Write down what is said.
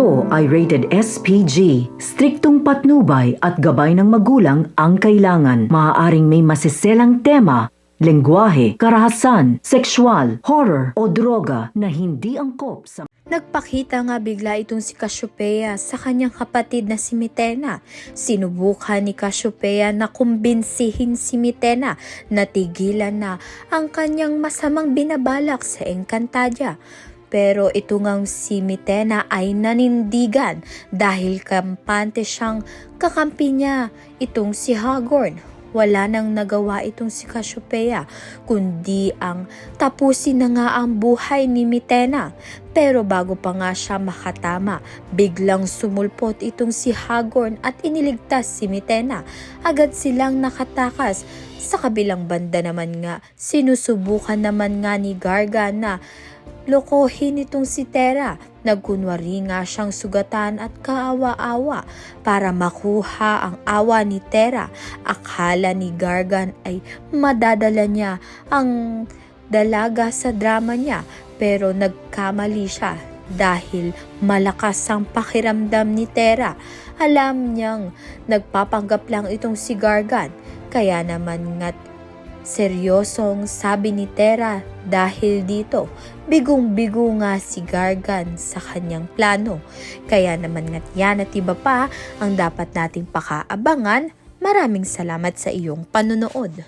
ito ay rated SPG. Striktong patnubay at gabay ng magulang ang kailangan. Maaaring may masiselang tema, lengguwahe, karahasan, sexual, horror o droga na hindi angkop sa... Nagpakita nga bigla itong si Cassiopeia sa kanyang kapatid na si Mitena. Sinubukan ni Cassiopeia na kumbinsihin si Mitena na tigilan na ang kanyang masamang binabalak sa Encantadia. Pero ito ngang si Mitena ay nanindigan dahil kampante siyang kakampi niya itong si Hagorn. Wala nang nagawa itong si Cassiopeia kundi ang tapusin na nga ang buhay ni Mitena. Pero bago pa nga siya makatama, biglang sumulpot itong si Hagorn at iniligtas si Mitena. Agad silang nakatakas. Sa kabilang banda naman nga, sinusubukan naman nga ni Gargan na lokohin itong si Terra. Nagkunwari nga siyang sugatan at kaawa-awa para makuha ang awa ni Terra. Akala ni Gargan ay madadala niya ang dalaga sa drama niya, pero nagkamali siya dahil malakas ang pakiramdam ni Terra. Alam niyang nagpapanggap lang itong si Gargan, kaya naman nga't seryosong sabi ni Terra dahil dito, bigong-bigo nga si Gargan sa kanyang plano. Kaya naman nga't yan at iba pa ang dapat nating pakaabangan. Maraming salamat sa iyong panonood.